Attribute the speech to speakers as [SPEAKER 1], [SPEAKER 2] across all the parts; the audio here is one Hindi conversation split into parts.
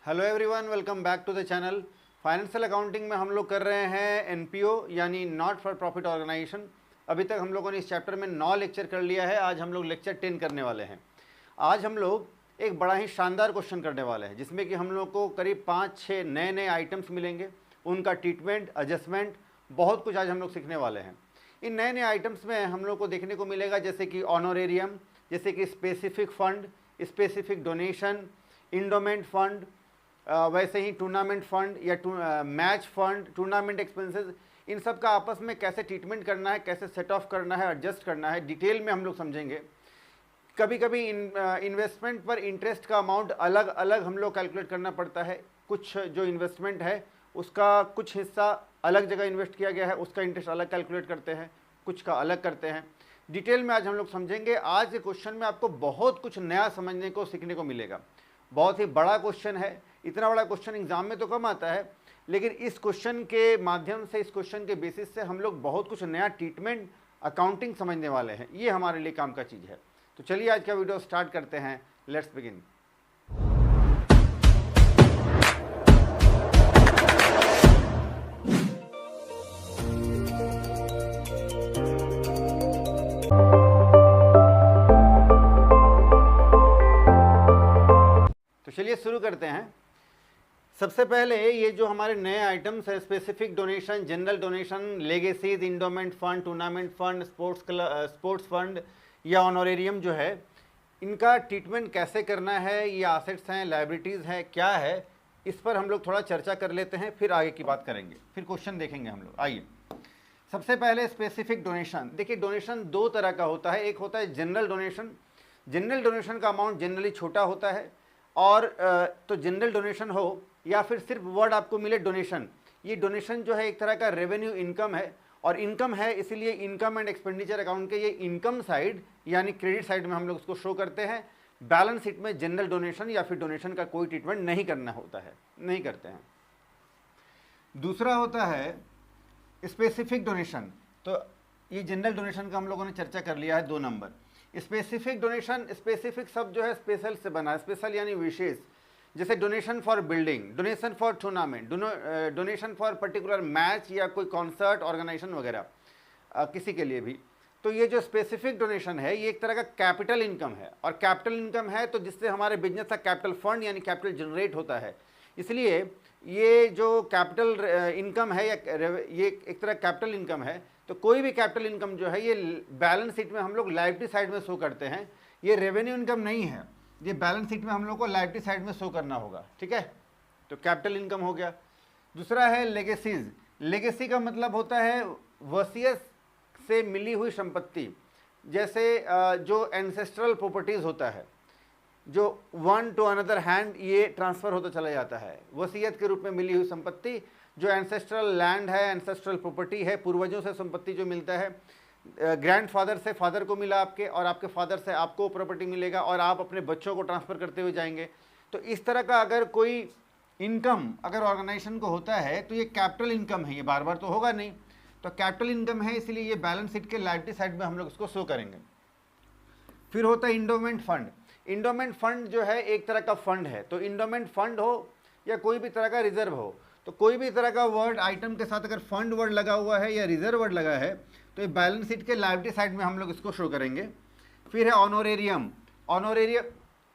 [SPEAKER 1] Hello everyone, welcome back to the channel. Financial accounting में हम लोग कर रहे हैं एनपीओ यानी नॉट फॉर प्रॉफिट ऑर्गेनाइजेशन। अभी तक हम लोगों ने इस चैप्टर में 9 लेक्चर कर लिया है। आज हम लोग लेक्चर 10 करने वाले हैं। आज हम लोग एक बड़ा ही शानदार क्वेश्चन करने वाले हैं जिसमें कि हम लोग को करीब 5-6 नए नए आइटम्स मिलेंगे, उनका ट्रीटमेंट, एडजस्टमेंट, बहुत कुछ आज हम लोग सीखने वाले हैं। इन नए नए आइटम्स में हम लोग को देखने को मिलेगा जैसे कि ऑनोरेरियम, जैसे कि specific fund, specific donation, endowment fund, वैसे ही टूर्नामेंट फंड या मैच फंड, टूर्नामेंट एक्सपेंसेस, इन सब का आपस में कैसे ट्रीटमेंट करना है, कैसे सेट ऑफ करना है, एडजस्ट करना है, डिटेल में हम लोग समझेंगे। कभी कभी इन्वेस्टमेंट पर इंटरेस्ट का अमाउंट अलग अलग हम लोग कैलकुलेट करना पड़ता है। कुछ जो इन्वेस्टमेंट है उसका कुछ हिस्सा अलग जगह इन्वेस्ट किया गया है, उसका इंटरेस्ट अलग कैलकुलेट करते हैं, कुछ का अलग करते हैं। डिटेल में आज हम लोग समझेंगे। आज के क्वेश्चन में आपको बहुत कुछ नया समझने को, सीखने को मिलेगा। बहुत ही बड़ा क्वेश्चन है। इतना बड़ा क्वेश्चन एग्जाम में तो कम आता है, लेकिन इस क्वेश्चन के माध्यम से, इस क्वेश्चन के बेसिस से हम लोग बहुत कुछ नया ट्रीटमेंट, अकाउंटिंग समझने वाले हैं। ये हमारे लिए काम का चीज़ है। तो चलिए आज का वीडियो स्टार्ट करते हैं। Let's begin. तो चलिए शुरू करते हैं। सबसे पहले ये जो हमारे नए आइटम्स हैं, specific donation, general donation, legacies, endowment fund, tournament fund, sports fund या ऑनोरेरियम जो है, इनका ट्रीटमेंट कैसे करना है, ये एसेट्स हैं, लायबिलिटीज़ हैं, क्या है, इस पर हम लोग थोड़ा चर्चा कर लेते हैं, फिर आगे की बात करेंगे, फिर क्वेश्चन देखेंगे हम लोग। आइए, सबसे पहले स्पेसिफिक डोनेशन। देखिए, डोनेशन दो तरह का होता है। एक होता है जनरल डोनेशन। जनरल डोनेशन का अमाउंट जनरली छोटा होता है, और तो जनरल डोनेशन हो या फिर सिर्फ वर्ड आपको मिले डोनेशन, ये डोनेशन जो है एक तरह का रेवेन्यू इनकम है, और इनकम है इसीलिए इनकम एंड एक्सपेंडिचर अकाउंट के ये इनकम साइड यानी क्रेडिट साइड में हम लोग उसको शो करते हैं। बैलेंस शीट में जनरल डोनेशन या फिर डोनेशन का कोई ट्रीटमेंट नहीं करना होता है, नहीं करते हैं। दूसरा होता है स्पेसिफिक डोनेशन। तो ये जनरल डोनेशन का हम लोगों ने चर्चा कर लिया है 2 नंबर। स्पेसिफिक डोनेशन, स्पेसिफिक शब्द जो है स्पेशल से बना है, स्पेशल यानी विशेष। जैसे donation for building, donation for tournament, donation for particular match या कोई कॉन्सर्ट ऑर्गेनाइजेशन वगैरह, किसी के लिए भी। तो ये जो स्पेसिफिक डोनेशन है ये एक तरह का कैपिटल इनकम है, और कैपिटल इनकम है तो जिससे हमारे बिजनेस का कैपिटल फंड यानी कैपिटल जनरेट होता है। इसलिए ये जो कैपिटल इनकम है या ये एक तरह कैपिटल इनकम है। तो कोई भी कैपिटल इनकम जो है ये बैलेंस शीट में हम लोग लायबिलिटी साइड में शो करते हैं। ये रेवेन्यू इनकम नहीं है, ये बैलेंस शीट में हम लोग को लायबिलिटी साइड में शो करना होगा। ठीक है, तो कैपिटल इनकम हो गया। दूसरा है लेगेसीज। लेगेसी का मतलब होता है वसीयत से मिली हुई संपत्ति। जैसे जो एंसेस्ट्रल प्रॉपर्टीज होता है, जो वन टू अनदर हैंड ये ट्रांसफ़र होता चला जाता है, वसीयत के रूप में मिली हुई संपत्ति। जो एंसेस्ट्रल लैंड है, एंसेस्ट्रल प्रॉपर्टी है, पूर्वजों से संपत्ति जो मिलता है, ग्रैंडफादर से फादर को मिला आपके, और आपके फादर से आपको प्रॉपर्टी मिलेगा, और आप अपने बच्चों को ट्रांसफ़र करते हुए जाएंगे। तो इस तरह का अगर कोई इनकम अगर ऑर्गेनाइजेशन को होता है तो ये कैपिटल इनकम है, ये बार बार तो होगा नहीं। तो कैपिटल इनकम है, इसलिए ये बैलेंस शीट के लायबिलिटी साइड में हम लोग इसको शो करेंगे। फिर होता है इंडोमेंट फंड। इंडोमेंट फंड जो है एक तरह का फंड है। तो इंडोमेंट फंड हो या कोई भी तरह का रिजर्व हो, तो कोई भी तरह का वर्ड आइटम के साथ अगर फंड वर्ड लगा हुआ है या रिजर्व वर्ड लगा है तो ये बैलेंस शीट के लायबिलिटी साइड में हम लोग इसको शो करेंगे। फिर है ऑनोरेरियम। ऑनोरेरियम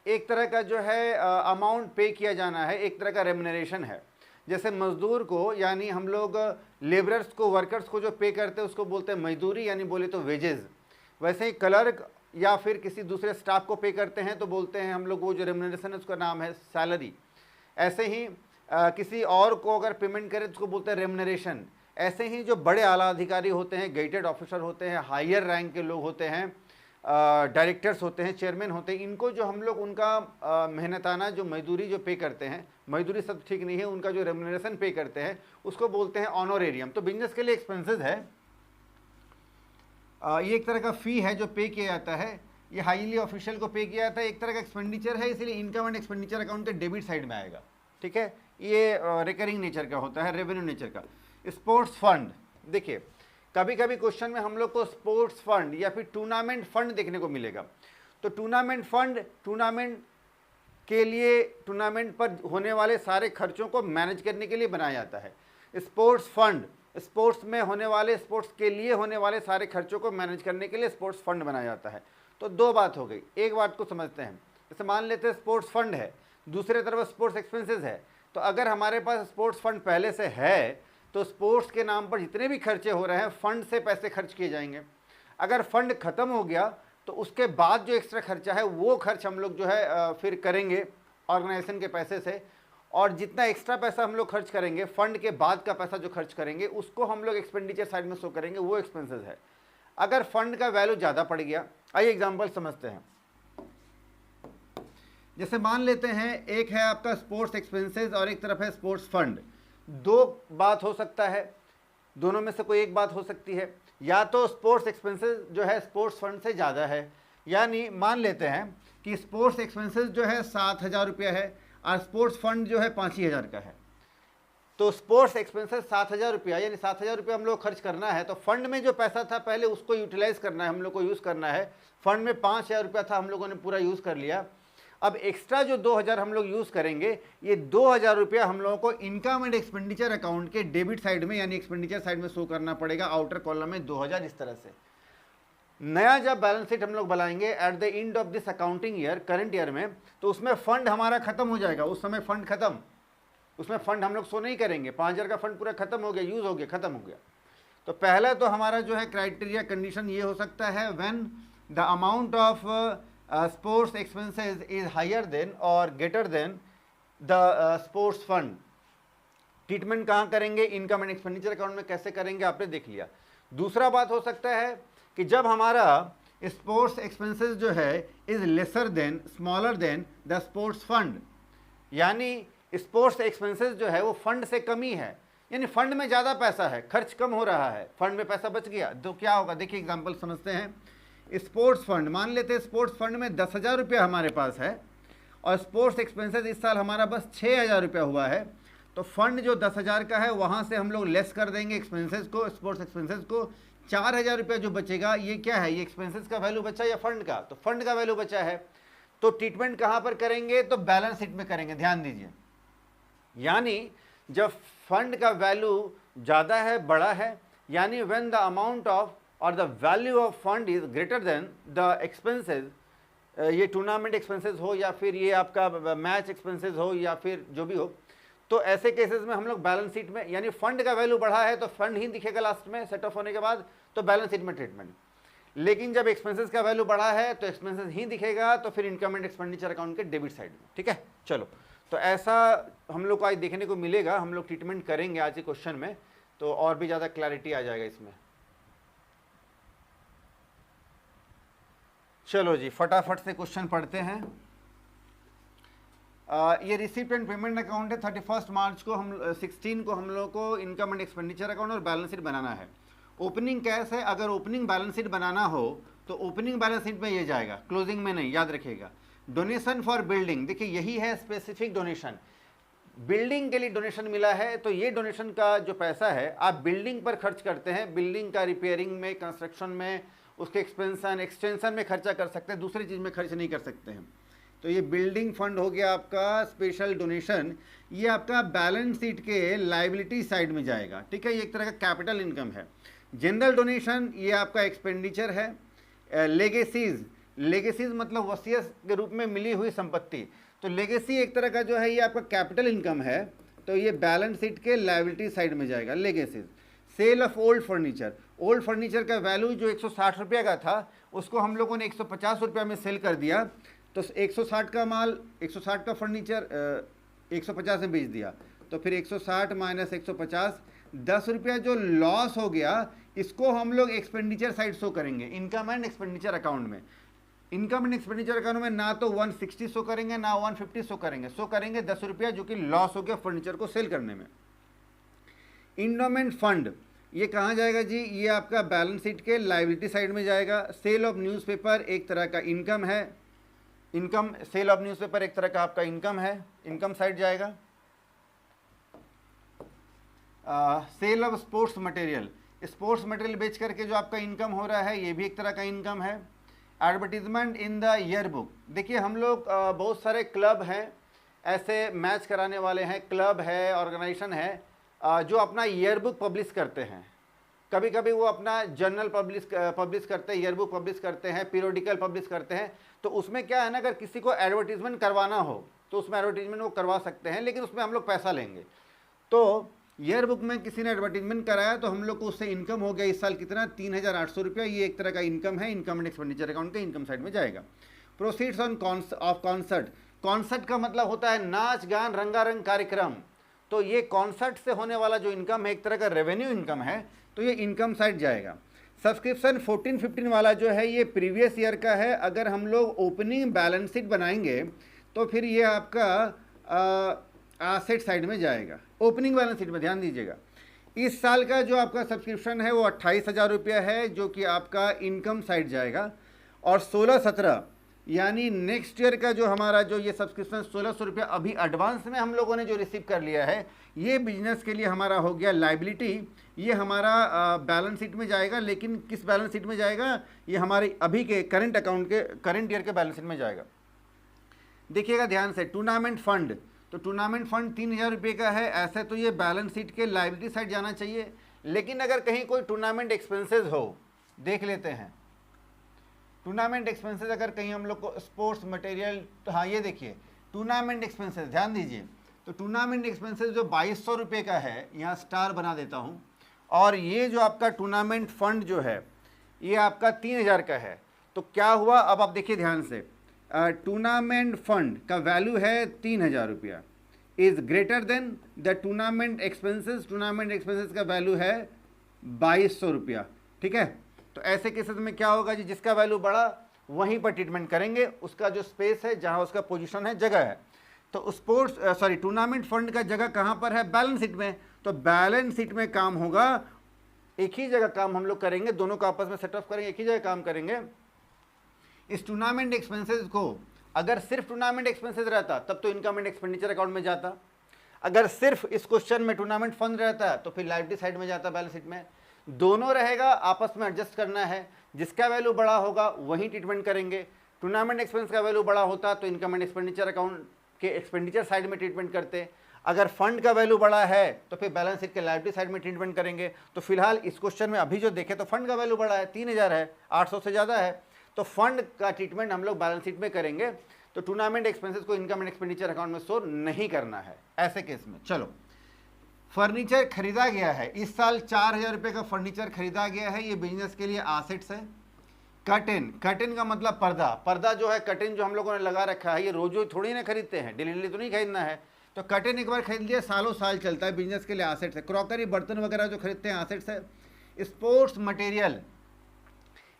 [SPEAKER 1] एक तरह का जो है अमाउंट पे किया जाना है, एक तरह का रेम्युनरेशन है। जैसे मजदूर को यानी हम लोग लेबरर्स को, वर्कर्स को जो पे करते हैं उसको बोलते हैं मजदूरी, यानी बोले तो वेजेस। वैसे ही क्लर्क या फिर किसी दूसरे स्टाफ को पे करते हैं तो बोलते हैं हम लोग वो जो रेम्युनरेशन है उसका नाम है सैलरी। ऐसे ही किसी और को अगर पेमेंट करें तो उसको बोलते हैं रेम्युनरेशन। ऐसे ही जो बड़े आला अधिकारी होते हैं, गेटेड ऑफिसर होते हैं, हायर रैंक के लोग होते हैं, डायरेक्टर्स होते हैं, चेयरमैन होते हैं, इनको जो हम लोग उनका मेहनताना जो मजदूरी जो पे करते हैं, मजदूरी सब ठीक नहीं है, उनका जो रेम्युनरेशन पे करते हैं उसको बोलते हैं ऑनोरेरियम। तो बिजनेस के लिए एक्सपेंसेस है, ये एक तरह का फ़ी है जो पे किया जाता है। ये हाईली ऑफिशियल को पे किया जाता है, एक तरह का एक्सपेंडिचर है, इसलिए इनकम एंड एक्सपेंडिचर अकाउंट के डेबिट साइड में आएगा। ठीक है, ये रिकरिंग नेचर का होता है, रेवेन्यू नेचर का। स्पोर्ट्स फंड, देखिए कभी कभी क्वेश्चन में हम लोग को स्पोर्ट्स फंड या फिर टूर्नामेंट फंड देखने को मिलेगा। तो टूर्नामेंट फंड, टूर्नामेंट के लिए, टूर्नामेंट पर होने वाले सारे खर्चों को मैनेज करने के लिए बनाया जाता है। स्पोर्ट्स फंड, स्पोर्ट्स में होने वाले, स्पोर्ट्स के लिए होने वाले सारे खर्चों को मैनेज करने के लिए स्पोर्ट्स फंड बनाया जाता है। तो दो बात हो गई। एक बात को समझते हैं, जैसे मान लेते हैं स्पोर्ट्स फंड है, दूसरे तरफ स्पोर्ट्स एक्सपेंसेस है। तो अगर हमारे पास स्पोर्ट्स फंड पहले से है तो स्पोर्ट्स के नाम पर जितने भी खर्चे हो रहे हैं फंड से पैसे खर्च किए जाएंगे। अगर फंड खत्म हो गया तो उसके बाद जो एक्स्ट्रा खर्चा है वो खर्च हम लोग जो है फिर करेंगे ऑर्गेनाइजेशन के पैसे से, और जितना एक्स्ट्रा पैसा हम लोग खर्च करेंगे फंड के बाद का पैसा जो खर्च करेंगे उसको हम लोग एक्सपेंडिचर साइड में शो करेंगे, वो एक्सपेंसेस है। अगर फंड का वैल्यू ज़्यादा पड़ गया, आइए एग्जांपल समझते हैं। जैसे मान लेते हैं एक है आपका स्पोर्ट्स एक्सपेंसेस और एक तरफ है स्पोर्ट्स फंड। दो बात हो सकता है, दोनों में से कोई एक बात हो सकती है। या तो स्पोर्ट्स एक्सपेंसेस जो है स्पोर्ट्स फंड से ज़्यादा है, यानी मान लेते हैं कि स्पोर्ट्स एक्सपेंसेस जो है 7,000 रुपया है और स्पोर्ट्स फंड जो है 5,000 का है। तो स्पोर्ट्स एक्सपेंसेस 7,000 रुपया, यानी 7,000 रुपया हम लोग खर्च करना है। तो फंड में जो पैसा था पहले उसको यूटिलाइज करना है, हम लोग को यूज़ करना है। फंड में 5,000 रुपया था, हम लोगों ने पूरा यूज़ कर लिया। अब एक्स्ट्रा जो 2,000 हम लोग यूज़ करेंगे, ये 2,000 रुपया हम लोगों को इनकम एंड एक्सपेंडिचर अकाउंट के डेबिट साइड में यानी एक्सपेंडिचर साइड में शो करना पड़ेगा, आउटर कॉलम में 2,000 इस तरह से। नया जब बैलेंस शीट हम लोग बनाएंगे at the end of this accounting year, current year में, तो उसमें फंड हमारा खत्म हो जाएगा। उस समय फंड खत्म, उसमें फंड हम लोग शो नहीं करेंगे। 5,000 का फंड पूरा खत्म हो गया, यूज़ हो गया, खत्म हो गया। तो पहला तो हमारा जो है क्राइटेरिया कंडीशन ये हो सकता है, when the amount of sports expenses is higher than और greater than the sports fund. Treatment कहाँ करेंगे, इनकम एंड एक्सपेंडिचर अकाउंट में कैसे करेंगे, आपने देख लिया। दूसरा बात हो सकता है कि जब हमारा स्पोर्ट्स एक्सपेंसेस जो है is lesser than, smaller than the sports fund, यानी स्पोर्ट्स एक्सपेंसेस जो है वो फंड से कमी है, यानी फंड में ज़्यादा पैसा है, खर्च कम हो रहा है, फंड में पैसा बच गया। तो क्या होगा, देखिए एग्जांपल समझते हैं। स्पोर्ट्स फंड, मान लेते हैं स्पोर्ट्स फंड में 10,000 रुपया हमारे पास है और स्पोर्ट्स एक्सपेंसेस इस साल हमारा बस 6,000 रुपया हुआ है। तो फंड जो 10,000 का है वहाँ से हम लोग लेस कर देंगे एक्सपेंसेस को, स्पोर्ट्स एक्सपेंसेस को। 4,000 रुपया जो बचेगा ये क्या है, ये एक्सपेंसेस का वैल्यू बचा या फंड का, तो फंड का वैल्यू बचा है। तो ट्रीटमेंट कहाँ पर करेंगे, तो बैलेंस शीट में करेंगे, ध्यान दीजिए। यानी जब फंड का वैल्यू ज़्यादा है, बड़ा है, यानी व्हेन द अमाउंट ऑफ और the value of fund is greater than the expenses, ये टूर्नामेंट एक्सपेंसेस हो या फिर ये आपका मैच एक्सपेंसेस हो या फिर जो भी हो, तो ऐसे केसेस में हम लोग बैलेंस शीट में, यानी फंड का वैल्यू बढ़ा है तो फंड ही दिखेगा लास्ट में सेट ऑफ होने के बाद, तो बैलेंस शीट में ट्रीटमेंट। लेकिन जब एक्सपेंसेस का वैल्यू बढ़ा है तो एक्सपेंसेस ही दिखेगा, तो फिर इनकम एंड एक्सपेंडिचर अकाउंट के डेबिट साइड में। ठीक है, चलो, तो ऐसा हम लोग को आज देखने को मिलेगा। हम लोग ट्रीटमेंट करेंगे आज के क्वेश्चन में, तो और भी ज़्यादा क्लैरिटी आ जाएगा इसमें। चलो जी, फटाफट से क्वेश्चन पढ़ते हैं। ये रिसीप्ट एंड पेमेंट अकाउंट है। 31 मार्च को हम 16 को हम लोग को इनकम एंड एक्सपेंडिचर अकाउंट और बैलेंस शीट बनाना है। ओपनिंग कैश है, अगर ओपनिंग बैलेंस शीट बनाना हो तो ओपनिंग बैलेंस शीट में ये जाएगा, क्लोजिंग में नहीं, याद रखिएगा। डोनेशन फॉर बिल्डिंग, देखिए यही है स्पेसिफिक डोनेशन, बिल्डिंग के लिए डोनेशन मिला है, तो ये डोनेशन का जो पैसा है आप बिल्डिंग पर खर्च करते हैं, बिल्डिंग का रिपेयरिंग में, कंस्ट्रक्शन में, उसके एक्सपेंशन एक्सटेंशन में खर्चा कर सकते हैं, दूसरी चीज़ में खर्च नहीं कर सकते हैं। तो ये बिल्डिंग फंड हो गया आपका स्पेशल डोनेशन, ये आपका बैलेंस शीट के लाइबिलिटी साइड में जाएगा। ठीक है, ये एक तरह का कैपिटल इनकम है। जनरल डोनेशन ये आपका एक्सपेंडिचर है। लेगेसीज, लेगेसीज मतलब वसीयत के रूप में मिली हुई संपत्ति, तो लेगेसी एक तरह का जो है ये आपका कैपिटल इनकम है, तो ये बैलेंस शीट के लायबिलिटी साइड में जाएगा, legacies. Sale of old furniture, old furniture का वैल्यू जो 160 रुपये का था उसको हम लोगों ने 150 रुपये में सेल कर दिया, तो 160 का माल, 160 का फर्नीचर 150 में बेच दिया, तो फिर 160 माइनस 150, 10 रुपया जो लॉस हो गया इसको हम लोग एक्सपेंडिचर साइड शो करेंगे इनकम एंड एक्सपेंडिचर अकाउंट में। इनकम एंड एक्सपेंडिचर अकाउंट में ना तो 160 शो करेंगे ना 150 शो करेंगे 10 रुपया जो कि लॉस हो गया फर्नीचर को सेल करने में। इंडोमेंट फंड ये कहाँ जाएगा जी, ये आपका बैलेंस शीट के लायबिलिटी साइड में जाएगा। सेल ऑफ न्यूज़पेपर एक तरह का इनकम है, इनकम, सेल ऑफ न्यूज़पेपर एक तरह का आपका इनकम है, इनकम साइड जाएगा। Sale of sports material, sports material बेच करके जो आपका इनकम हो रहा है ये भी एक तरह का इनकम है। Advertisement in the year book. देखिए हम लोग बहुत सारे क्लब हैं, ऐसे मैच कराने वाले हैं, क्लब है, ऑर्गेनाइजेशन है जो अपना ईयर बुक पब्लिश करते हैं। कभी कभी वो अपना जर्नल पब्लिश करते हैं, ईयर बुक पब्लिश करते हैं, पीरियोडिकल पब्लिश करते हैं। तो उसमें क्या है ना, अगर किसी को एडवर्टीजमेंट करवाना हो तो उसमें एडवर्टीजमेंट वो करवा सकते हैं, लेकिन उसमें हम लोग पैसा लेंगे। तो ईयर बुक में किसी ने एडवर्टीजमेंट कराया तो हम लोग को उससे इनकम हो गया इस साल कितना, 3,800 रुपया। ये एक तरह का इनकम है, इनकम एंड एक्सपेंडिचर अकाउंट के इनकम साइड में जाएगा। Proceeds of concert. कॉन्सर्ट का मतलब होता है नाच गान रंगारंग कार्यक्रम। तो ये कॉन्सर्ट से होने वाला जो इनकम है एक तरह का रेवेन्यू इनकम है, तो ये इनकम साइड जाएगा। सब्सक्रिप्शन 14-15 वाला जो है ये प्रीवियस ईयर का है। अगर हम लोग ओपनिंग बैलेंस शीट बनाएंगे तो फिर ये आपका एसेट साइड में जाएगा। ओपनिंग बैलेंस शीट में ध्यान दीजिएगा, इस साल का जो आपका सब्सक्रिप्शन है वो 28,000 रुपया है, जो कि आपका इनकम साइड जाएगा। और 16-17 यानी नेक्स्ट ईयर का जो हमारा जो ये सब्सक्रिप्शन 1,600 रुपया अभी एडवांस में हम लोगों ने जो रिसीव कर लिया है, ये बिजनेस के लिए हमारा हो गया लाइबिलिटी। ये हमारा बैलेंस शीट में जाएगा, लेकिन किस बैलेंस शीट में जाएगा, ये हमारे अभी के करंट अकाउंट के करंट ईयर के बैलेंस शीट में जाएगा। देखिएगा ध्यान से, टूर्नामेंट फंड, तो टूर्नामेंट फंड 3,000 रुपये का है। ऐसे तो ये बैलेंस शीट के लाइबिलिटी साइड जाना चाहिए, लेकिन अगर कहीं कोई टूर्नामेंट एक्सपेंसेस हो, देख लेते हैं टूर्नामेंट एक्सपेंसेस। अगर कहीं हम लोग को स्पोर्ट्स मटेरियल, तो हाँ ये देखिए टूर्नामेंट एक्सपेंसेस, ध्यान दीजिए। तो टूर्नामेंट एक्सपेंसेस जो 2,200 रुपये का है, यहाँ स्टार बना देता हूँ, और ये जो आपका टूर्नामेंट फंड जो है ये आपका 3,000 का है। तो क्या हुआ, अब आप देखिए ध्यान से, टूर्नामेंट फंड का वैल्यू है 3,000 रुपया, is greater than the tournament expenses. Tournament expenses का वैल्यू है 2,200 रुपया, ठीक है। तो ऐसे केसेस में क्या होगा जी, जिसका वैल्यू बढ़ा वहीं पर ट्रीटमेंट करेंगे, उसका जो स्पेस है, जहां उसका पोजीशन है, जगह है। तो टूर्नामेंट फंड का जगह कहां पर है, बैलेंस शीट में। तो बैलेंस शीट में काम होगा, एक ही जगह काम हम लोग करेंगे, दोनों को आपस में सेट ऑफ करेंगे, एक ही जगह काम करेंगे। इस टूर्नामेंट एक्सपेंसेस को अगर सिर्फ टूर्नामेंट एक्सपेंसेस रहता तब तो इनकम एंड एक्सपेंडिचर अकाउंट में जाता। अगर सिर्फ इस क्वेश्चन में टूर्नामेंट फंड रहता तो फिर लायबिलिटी साइड में जाता, बैलेंस शीट में। दोनों रहेगा, आपस में एडजस्ट करना है, जिसका वैल्यू बड़ा होगा वही ट्रीटमेंट करेंगे। टूर्नामेंट एक्सपेंस का वैल्यू बड़ा होता तो इनकम एंड एक्सपेंडिचर अकाउंट के एक्सपेंडिचर साइड में ट्रीटमेंट करते। अगर फंड का वैल्यू बड़ा है तो फिर बैलेंस शीट के लायबिलिटी साइड में ट्रीटमेंट करेंगे। तो फिलहाल इस क्वेश्चन में अभी जो देखे तो फंड का वैल्यू बड़ा है, 3,000 है, 800 से ज़्यादा है, तो फंड का ट्रीटमेंट हम लोग बैलेंस शीट में करेंगे। तो टूर्नामेंट एक्सपेंसेस को इनकम एंड एक्सपेंडिचर अकाउंट में शो नहीं करना है ऐसे केस में। चलो, फर्नीचर खरीदा गया है, इस साल 4,000 रुपये का फर्नीचर खरीदा गया है, ये बिजनेस के लिए एसेट्स है। कर्टेन, कर्टेन का मतलब पर्दा, पर्दा जो है कर्टेन जो हम लोगों ने लगा रखा है, ये रोज रोज थोड़ी ना खरीदते हैं, डेली डेली तो नहीं खरीदना है। तो कर्टेन एक बार खरीद लिया, सालों साल चलता है, बिजनेस के लिए एसेट्स है। क्रॉकरी, बर्तन वगैरह जो खरीदते हैं, एसेट्स है। स्पोर्ट्स मटेरियल,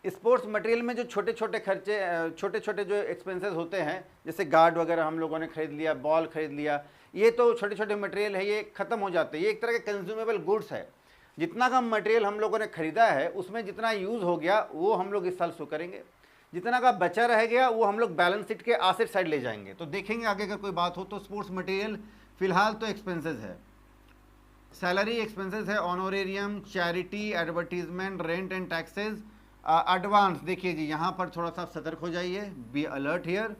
[SPEAKER 1] स्पोर्ट्स मटेरियल में जो छोटे छोटे खर्चे, छोटे छोटे जो एक्सपेंसेस होते हैं, जैसे गार्ड वगैरह हम लोगों ने खरीद लिया, बॉल खरीद लिया, ये तो छोटे छोटे मटेरियल है, ये खत्म हो जाते हैं। ये एक तरह के कंज्यूमेबल गुड्स है। जितना का मटेरियल हम लोगों ने खरीदा है उसमें जितना यूज़ हो गया वो हम लोग इस साल शो करेंगे, जितना का बचा रह गया वो हम लोग बैलेंस शीट के एसेट साइड ले जाएंगे। तो देखेंगे आगे अगर कोई बात हो तो। स्पोर्ट्स मटेरियल फिलहाल तो एक्सपेंसेस है, सैलरी एक्सपेंसेस है, honorarium, charity, advertisement, rent and taxes, advance. देखिए जी यहाँ पर थोड़ा सा सतर्क हो जाइए, be alert here.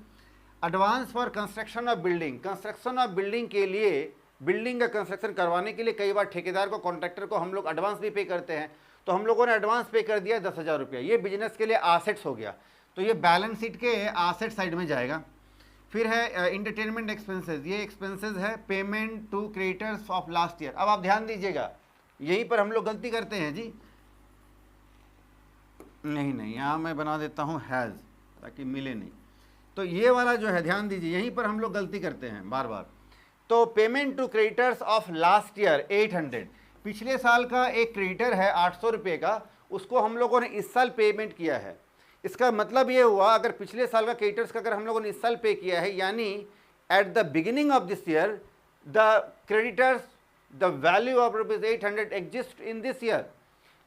[SPEAKER 1] Advance for construction of building, construction of building के लिए, बिल्डिंग का कंस्ट्रक्शन करवाने के लिए कई बार ठेकेदार को, कॉन्ट्रैक्टर को हम लोग एडवांस भी पे करते हैं। तो हम लोगों ने एडवांस पे कर दिया 10,000 रुपया, ये बिजनेस के लिए एसेट्स हो गया, तो ये बैलेंस शीट के एसेट साइड में जाएगा। फिर है इंटरटेनमेंट एक्सपेंसेस, ये एक्सपेंसेस है payment to creators of last year. अब आप ध्यान दीजिएगा, यहीं पर हम लोग गलती करते हैं जी। नहीं, यहाँ मैं बना देता हूँ हैज़, ताकि मिले नहीं। तो ये वाला जो है ध्यान दीजिए, यहीं पर हम लोग गलती करते हैं बार बार। तो payment to creditors of last year 800, पिछले साल का एक क्रेडिटर है 800 रुपये का, उसको हम लोगों ने इस साल पेमेंट किया है। इसका मतलब ये हुआ, अगर पिछले साल का क्रेडिटर्स का अगर हम लोगों ने इस साल पे किया है, यानी at the beginning of this year the creditors the value of ₹800 exist in this year,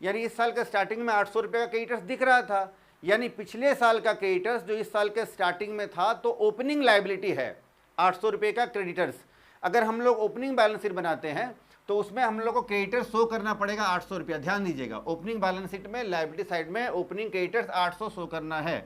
[SPEAKER 1] यानी इस साल का स्टार्टिंग में 800 रुपये का क्रेडिटर्स दिख रहा था, यानी पिछले साल का क्रेडिटर्स जो इस साल के स्टार्टिंग में था, तो ओपनिंग लायबिलिटी है 800 रुपये का क्रेडिटर्स। अगर हम लोग ओपनिंग बैलेंस शीट बनाते हैं तो उसमें हम लोग को क्रेडिटर शो करना पड़ेगा 800 रुपया। ध्यान दीजिएगा, ओपनिंग बैलेंस शीट में लायबिलिटी साइड में ओपनिंग क्रेडिटर्स 800 शो करना है।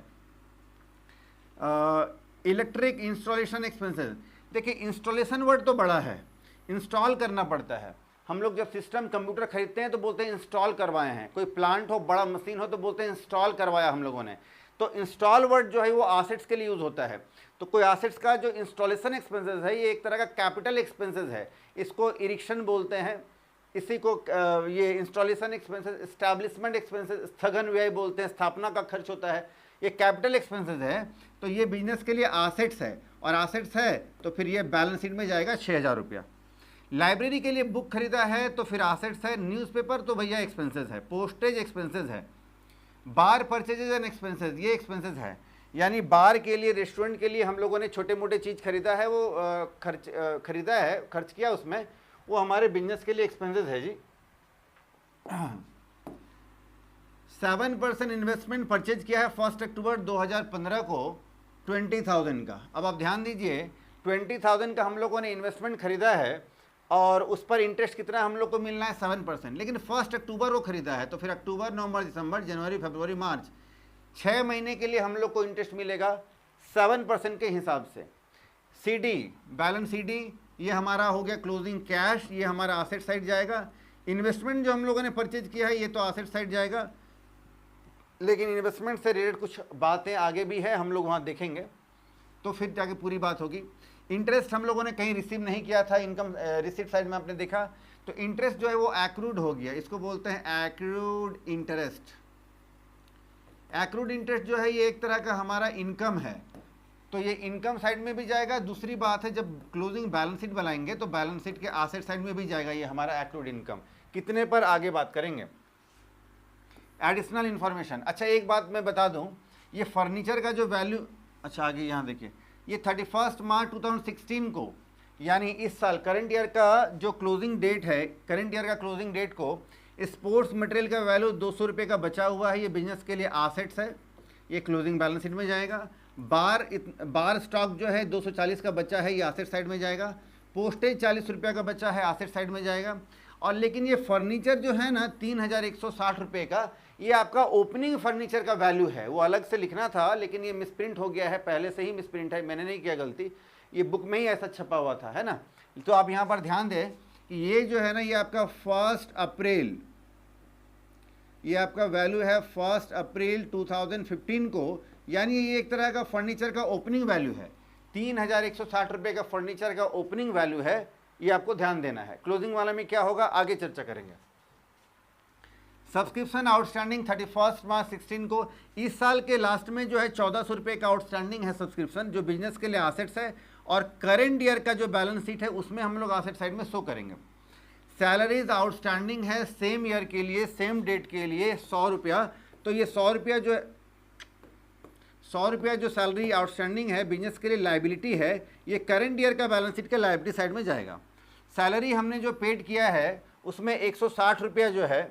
[SPEAKER 1] इलेक्ट्रिक इंस्टॉलेशन एक्सपेंसेस, देखिए इंस्टॉलेशन वर्ड तो बड़ा है, इंस्टॉल करना पड़ता है। हम लोग जब सिस्टम कंप्यूटर खरीदते हैं तो बोलते हैं इंस्टॉल करवाए हैं, कोई प्लांट हो बड़ा मशीन हो तो बोलते हैं इंस्टॉल करवाया हम लोगों ने। तो इंस्टॉल वर्ड जो है वो आसेट्स के लिए यूज़ होता है। तो कोई आसेट्स का जो इंस्टॉलेशन एक्सपेंसेस है ये एक तरह का कैपिटल एक्सपेंसेस है, इसको इरिक्शन बोलते हैं, इसी को ये इंस्टॉलेशन एक्सपेंसेस, एस्टैब्लिशमेंट एक्सपेंसेस, स्थगन व्यय बोलते हैं, स्थापना का खर्च होता है, ये कैपिटल एक्सपेंसेस है। तो ये बिजनेस के लिए आसेट्स है, और आसेट्स है तो फिर ये बैलेंस शीट में जाएगा 6000 रुपया। लाइब्रेरी के लिए बुक खरीदा है तो फिर आसेट्स है, न्यूज़पेपर तो भैया एक्सपेंसेस है, पोस्टेज एक्सपेंसेस है, बार परचेजेज एंड एक्सपेंसेस ये एक्सपेंसेस है, यानी बार के लिए, रेस्टोरेंट के लिए हम लोगों ने छोटे मोटे चीज़ खरीदा है, वो खरीदा है, खर्च किया उसमें, वो हमारे बिजनेस के लिए एक्सपेंसेस है जी। 7% इन्वेस्टमेंट परचेज किया है 1 अक्टूबर 2015 को 20,000 का। अब आप ध्यान दीजिए 20,000 का हम लोगों ने इन्वेस्टमेंट खरीदा है और उस पर इंटरेस्ट कितना हम लोग को मिलना है 7%, लेकिन 1 अक्टूबर को खरीदा है तो फिर अक्टूबर, नवंबर, दिसंबर, जनवरी, फरवरी, मार्च 6 महीने के लिए हम लोग को इंटरेस्ट मिलेगा 7% के हिसाब से। CD बैलेंस CD ये हमारा हो गया क्लोजिंग कैश, ये हमारा आसेट साइड जाएगा। इन्वेस्टमेंट जो हम लोगों ने परचेज किया है ये तो आसेट साइड जाएगा, लेकिन इन्वेस्टमेंट से रिलेटेड कुछ बातें आगे भी है, हम लोग वहाँ देखेंगे तो फिर जाके पूरी बात होगी। इंटरेस्ट हम लोगों ने कहीं रिसीव नहीं किया था, इनकम रिसीट साइड में आपने देखा, तो इंटरेस्ट जो है वो एक्रूड हो गया, इसको बोलते हैं एक्रूड इंटरेस्ट। एक्रूड इंटरेस्ट जो है ये एक तरह का हमारा इनकम है, तो ये इनकम साइड में भी जाएगा। दूसरी बात है जब क्लोजिंग बैलेंस शीट बनाएंगे तो बैलेंस शीट के एसेट साइड में भी जाएगा ये हमारा एक्रूड इनकम। कितने पर आगे बात करेंगे। एडिशनल इन्फॉर्मेशन, अच्छा एक बात मैं बता दूं, ये फर्नीचर का जो वैल्यू, अच्छा आगे यहाँ देखिए, ये 31 मार्च 2016 को, यानी इस साल करंट ईयर का जो क्लोजिंग डेट है, करंट ईयर का क्लोजिंग डेट को स्पोर्ट्स मटेरियल का वैल्यू 200 रुपये का बचा हुआ है, ये बिजनेस के लिए आसेट्स है, ये क्लोजिंग बैलेंस शीट में जाएगा। बार स्टॉक जो है 240 का बचा है, ये आसेट साइड में जाएगा। पोस्टेज 40 रुपये का बचा है, आसेट साइड में जाएगा। और लेकिन ये फर्नीचर जो है ना 3160 रुपये का, ये आपका ओपनिंग फर्नीचर का वैल्यू है, वो अलग से लिखना था लेकिन ये मिसप्रिंट हो गया है, पहले से ही मिसप्रिंट है, मैंने नहीं किया गलती, ये बुक में ही ऐसा छपा हुआ था, है ना। तो आप यहाँ पर ध्यान दें कि ये जो है ना ये आपका 1 अप्रैल, ये आपका वैल्यू है 1 अप्रैल 2015 को, यानी ये एक तरह का फर्नीचर का ओपनिंग वैल्यू है। 3160 रुपये का फर्नीचर का ओपनिंग वैल्यू है, ये आपको ध्यान देना है। क्लोजिंग वाला में क्या होगा आगे चर्चा करेंगे। सब्सक्रिप्शन आउटस्टैंडिंग 31 मार्च 16 को, इस साल के लास्ट में जो है 1400 रुपये का आउटस्टैंडिंग है सब्सक्रिप्शन, जो बिजनेस के लिए एसेट्स है, और करंट ईयर का जो बैलेंस शीट है उसमें हम लोग एसेट साइड में शो करेंगे। सैलरीज आउटस्टैंडिंग है सेम ईयर के लिए, सेम डेट के लिए 100 रुपया, तो ये 100 रुपया जो 100 रुपया जो सैलरी आउटस्टैंडिंग है बिजनेस के लिए लाइबिलिटी है, ये करंट ईयर का बैलेंस शीट के लाइबिलिटी साइड में जाएगा। सैलरी हमने जो पेड किया है उसमें 160 रुपया जो है,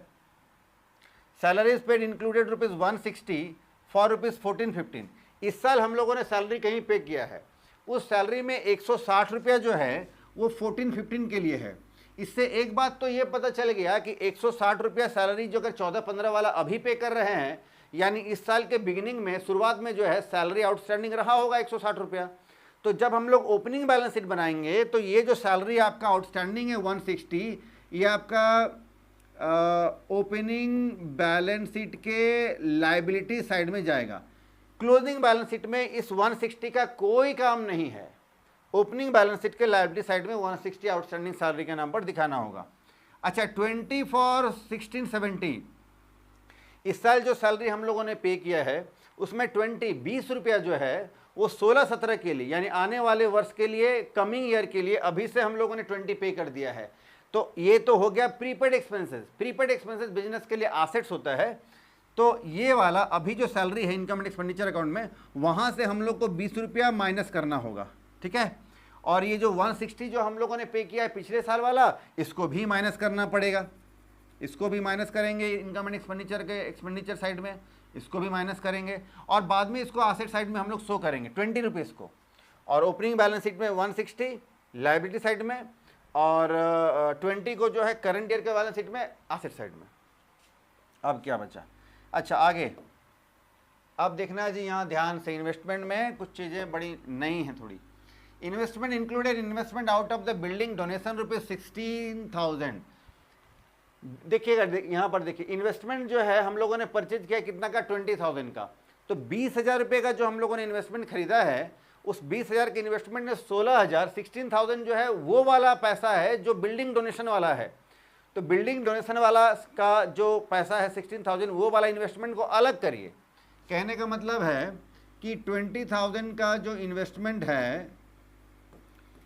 [SPEAKER 1] सैलरीज पेड इंक्लूडेड ₹160 फॉर ₹1415। इस साल हम लोगों ने सैलरी कहीं पे किया है, उस सैलरी में 160 रुपया जो है वो 1415 के लिए है। इससे एक बात तो ये पता चल गया कि 160 रुपया सैलरी जो अगर 14-15 वाला अभी पे कर रहे हैं, यानी इस साल के बिगिनिंग में, शुरुआत में जो है सैलरी आउटस्टैंडिंग रहा होगा 160 रुपया। तो जब हम लोग ओपनिंग बैलेंस शीट बनाएंगे तो ये जो सैलरी आपका आउटस्टैंडिंग है 160, ये आपका ओपनिंग बैलेंस शीट के लाइबिलिटी साइड में जाएगा। क्लोजिंग बैलेंस शीट में इस 160 का कोई काम नहीं है, ओपनिंग बैलेंस शीट के लाइबिलिटी साइड में 160 आउटस्टैंडिंग सैलरी का नंबर दिखाना होगा। अच्छा 20 फॉर 16-17, इस साल जो सैलरी हम लोगों ने पे किया है उसमें 20 रुपया जो है वो 16-17 के लिए, यानी आने वाले वर्ष के लिए, कमिंग ईयर के लिए अभी से हम लोगों ने 20 पे कर दिया है। तो ये तो हो गया prepaid expenses. Prepaid expenses business के लिए एसेट्स होता है, तो ये वाला अभी जो सैलरी है इनकम एंड एक्सपेंडिचर अकाउंट में, वहाँ से हम लोग को 20 रुपया माइनस करना होगा, ठीक है। और ये जो 160 जो हम लोगों ने पे किया है पिछले साल वाला, इसको भी माइनस करना पड़ेगा, इसको भी माइनस करेंगे इनकम एंड एक्सपेंडिचर के एक्सपेंडिचर साइड में, इसको भी माइनस करेंगे, और बाद में इसको एसेट साइड में हम लोग शो करेंगे 20 रुपीज़ को, और ओपनिंग बैलेंस शीट में 160 लाइबिलिटी साइड में, और 20 को जो है करंट ईयर के बैलेंस शीट में एसेट साइड में। अब क्या बचा, अच्छा आगे अब देखना जी यहाँ ध्यान से, इन्वेस्टमेंट में कुछ चीज़ें बड़ी नई हैं थोड़ी। Investment included investment out of the building donation ₹16,000। देखिएगा यहाँ पर देखिए, इन्वेस्टमेंट जो है हम लोगों ने परचेज किया कितना का, 20,000 का। तो 20,000 रुपये का जो हम लोगों ने इन्वेस्टमेंट खरीदा है, उस 20,000 के इन्वेस्टमेंट में 16,000 जो है वो वाला पैसा है जो बिल्डिंग डोनेशन वाला है। तो बिल्डिंग डोनेशन वाला का जो पैसा है 16,000, वो वाला इन्वेस्टमेंट को अलग करिए। कहने का मतलब है कि 20,000 का जो इन्वेस्टमेंट है,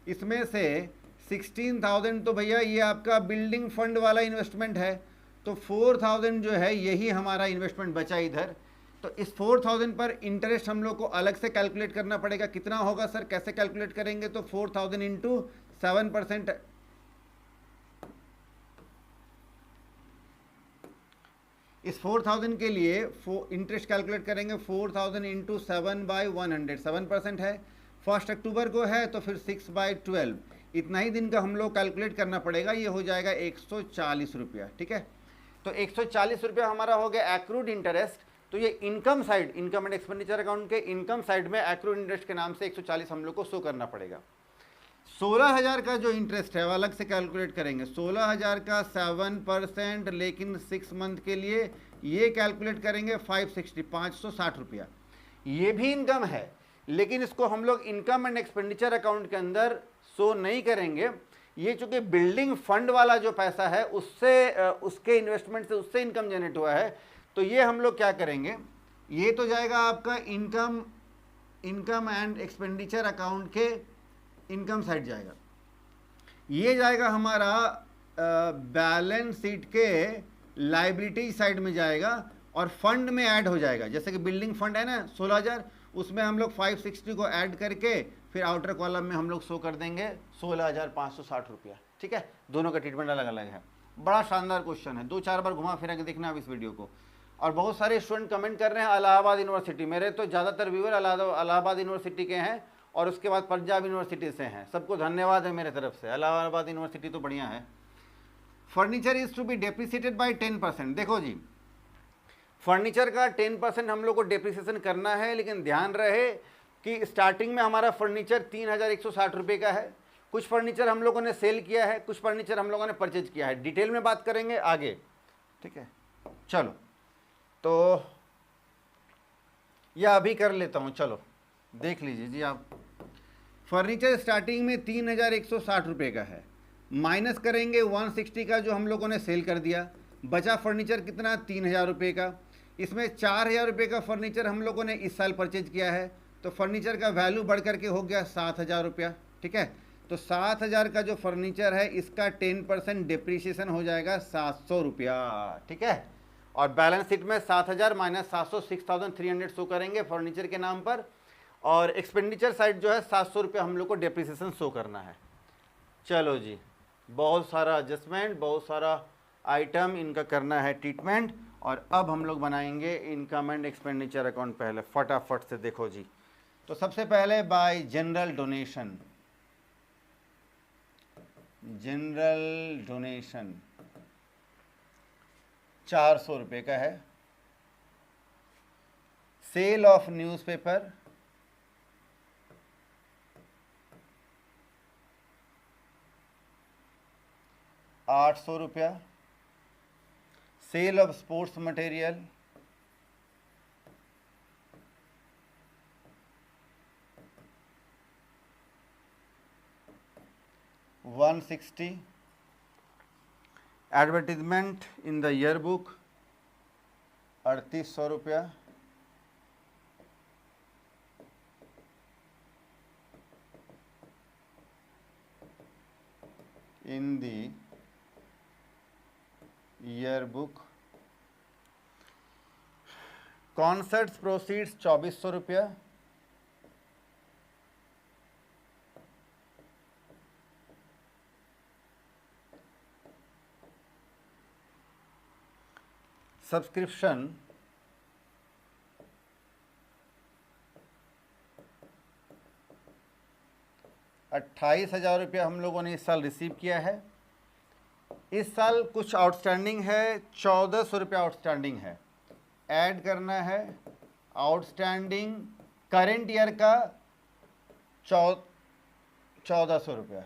[SPEAKER 1] इसमें से 16,000 तो भैया ये आपका बिल्डिंग फंड वाला इन्वेस्टमेंट है, तो 4,000 जो है यही हमारा इन्वेस्टमेंट बचा इधर। तो इस 4,000 पर इंटरेस्ट हम लोग को अलग से कैलकुलेट करना पड़ेगा। कितना होगा सर, कैसे कैलकुलेट करेंगे? तो 4,000 इंटू 7%, इस 4,000 के लिए इंटरेस्ट कैलकुलेट करेंगे। 4,000 इंटू 7/100, 7% है। 1 अक्टूबर को है तो फिर 6/12, इतना ही दिन का हम लोग कैलकुलेट करना पड़ेगा। ये हो जाएगा 140 रुपया। ठीक है, तो 140 रुपया हमारा हो गया एक्रूड इंटरेस्ट। तो ये income side, income and expenditure account के इनकम साइड में एक्रूड इंटरेस्ट के नाम से 140 हम लोग को शो करना पड़ेगा। 16,000 का जो इंटरेस्ट है वो अलग से कैलकुलेट करेंगे। 16,000 का 7%, लेकिन 6 मंथ के लिए ये कैलकुलेट करेंगे 560, 560 रुपया। ये भी इनकम है, लेकिन इसको हम लोग इनकम एंड एक्सपेंडिचर अकाउंट के अंदर शो नहीं करेंगे। ये चूंकि बिल्डिंग फंड वाला जो पैसा है उससे, उसके इन्वेस्टमेंट से उससे इनकम जनरेट हुआ है, तो ये हम लोग क्या करेंगे, ये तो जाएगा आपका इनकम एंड एक्सपेंडिचर अकाउंट के इनकम साइड जाएगा। ये जाएगा हमारा बैलेंस शीट के लाइबिलिटी साइड में जाएगा और फंड में ऐड हो जाएगा। जैसे कि बिल्डिंग फंड है ना 16,000, उसमें हम लोग 560 को ऐड करके फिर आउटर कॉलम में हम लोग शो कर देंगे 16,560 रुपया। ठीक है, दोनों का ट्रीटमेंट अलग अलग है। बड़ा शानदार क्वेश्चन है, 2-4 बार घुमा फिरा के देखना आप इस वीडियो को। और बहुत सारे स्टूडेंट कमेंट कर रहे हैं इलाहाबाद यूनिवर्सिटी, मेरे तो ज़्यादातर व्यूअर इलाहाबाद यूनिवर्सिटी के हैं और उसके बाद पंजाब यूनिवर्सिटी से हैं। सबको धन्यवाद है मेरे तरफ से, इलाहाबाद यूनिवर्सिटी तो बढ़िया है। Furniture is to be depreciated by 10%। देखो जी, फर्नीचर का 10% हम लोग को डेप्रिसिएशन करना है, लेकिन ध्यान रहे कि स्टार्टिंग में हमारा फर्नीचर 3,160 रुपये का है। कुछ फर्नीचर हम लोगों ने सेल किया है, कुछ फर्नीचर हम लोगों ने परचेज किया है। डिटेल में बात करेंगे आगे। ठीक है, चलो तो यह अभी कर लेता हूँ, चलो देख लीजिए जी आप। फर्नीचर स्टार्टिंग में 3,160 रुपये का है, माइनस करेंगे 160 का जो हम लोगों ने सेल कर दिया, बचा फर्नीचर कितना, 3,000 रुपये का। इसमें 4,000 रुपये का फर्नीचर हम लोगों ने इस साल परचेज किया है, तो फर्नीचर का वैल्यू बढ़ करके हो गया 7,000 रुपया। ठीक है, तो 7,000 का जो फर्नीचर है इसका 10% डिप्रिसिएशन हो जाएगा 700 रुपया। ठीक है, और बैलेंस शीट में 7,000 माइनस 700, 6,300 शो करेंगे फर्नीचर के नाम पर। और एक्सपेंडिचर साइड जो है 700 रुपये हम लोग को डिप्रिसिएशन शो करना है। चलो जी, बहुत सारा एडजस्टमेंट, बहुत सारा आइटम इनका करना है ट्रीटमेंट। और अब हम लोग बनाएंगे इनकम एंड एक्सपेंडिचर अकाउंट। पहले फटाफट से देखो जी, तो सबसे पहले by general donation. General donation 400 रुपये का है। सेल ऑफ न्यूज़पेपर 800 रुपया। Sale of sports material 160। Advertisement in the year book 3,800 रुपया। In the year book. Concerts proceeds 2,400 रुपया। सब्सक्रिप्शन 28,000 रुपया हम लोगों ने इस साल रिसीव किया है। इस साल कुछ आउटस्टैंडिंग है, 1,400 रुपया आउटस्टैंडिंग है। ऐड करना है आउटस्टैंडिंग करेंट ईयर का 1400 रुपया,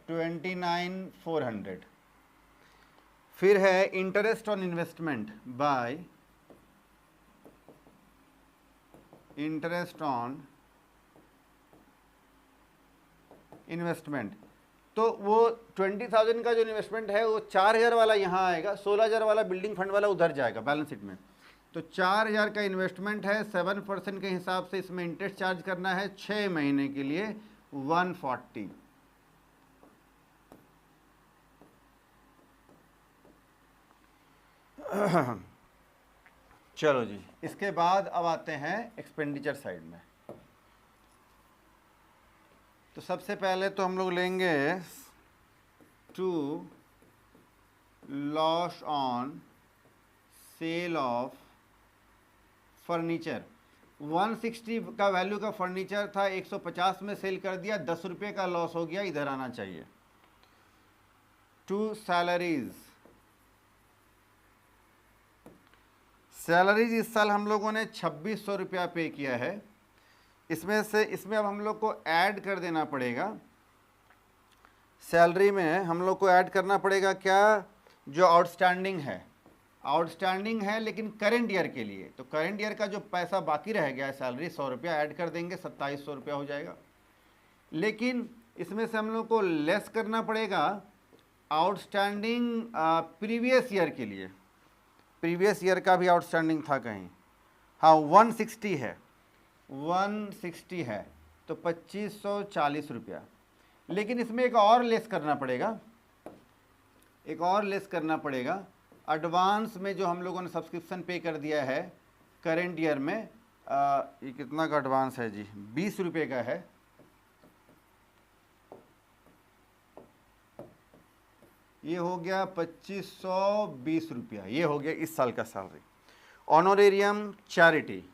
[SPEAKER 1] 29,400। फिर है interest on investment by interest on investment, तो वो 20,000 का जो इन्वेस्टमेंट है वो 4,000 वाला यहाँ आएगा, 16,000 वाला बिल्डिंग फंड वाला उधर जाएगा बैलेंस शीट में। तो 4,000 का इन्वेस्टमेंट है, 7% के हिसाब से इसमें इंटरेस्ट चार्ज करना है 6 महीने के लिए 140। चलो जी, इसके बाद अब आते हैं एक्सपेंडिचर साइड में। तो सबसे पहले तो हम लोग लेंगे to loss on sale of furniture. 160 का वैल्यू का फर्नीचर था, 150 में सेल कर दिया, 10 रुपये का लॉस हो गया, इधर आना चाहिए। टू सैलरीज, सैलरीज इस साल हम लोगों ने 2600 रुपया पे किया है। इसमें अब हम लोग को ऐड कर देना पड़ेगा, सैलरी में हम लोग को ऐड करना पड़ेगा क्या, जो आउटस्टैंडिंग है लेकिन करेंट ईयर के लिए। तो करेंट ईयर का जो पैसा बाकी रह गया है सैलरी 100 रुपया ऐड कर देंगे, 2700 रुपया हो जाएगा। लेकिन इसमें से हम लोग को लेस करना पड़ेगा आउटस्टैंडिंग प्रीवियस ईयर के लिए। प्रीवियस ईयर का भी आउटस्टैंडिंग था कहीं, हाँ 160 है, 160 है तो 2540 रुपया। लेकिन इसमें एक और लेस करना पड़ेगा, एडवांस में जो हम लोगों ने सब्सक्रिप्शन पे कर दिया है करेंट ईयर में, ये कितना का एडवांस है जी, 20 रुपये का है। ये हो गया 2520 रुपया, ये हो गया इस साल का salary. Honorarium charity,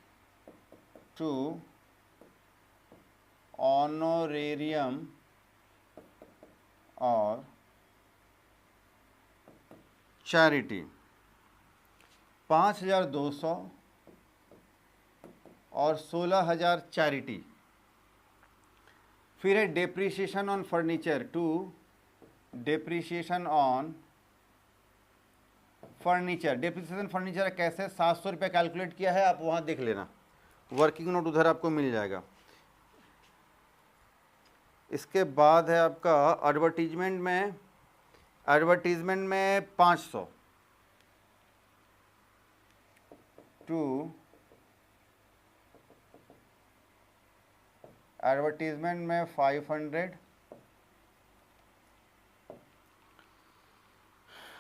[SPEAKER 1] to honorarium और चैरिटी 5,200 और 16,000 चैरिटी। फिर है depreciation on furniture, to depreciation on furniture. Depreciation furniture कैसे, 700 रुपये कैलकुलेट किया है, आप वहाँ देख लेना, वर्किंग नोट उधर आपको मिल जाएगा। इसके बाद है आपका एडवर्टीजमेंट में 500, टू एडवर्टीजमेंट में 500,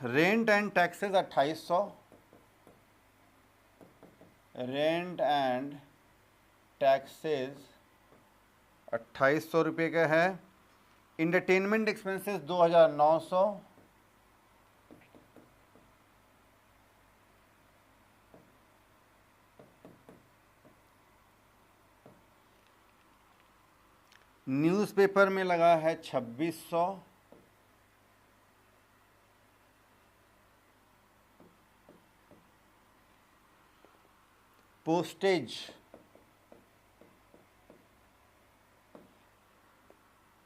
[SPEAKER 1] rent and taxes 2800, rent and taxes 2800 रुपये का है। इंटरटेनमेंट एक्सपेंसेस 2,900, न्यूज़पेपर में लगा है 2600, पोस्टेज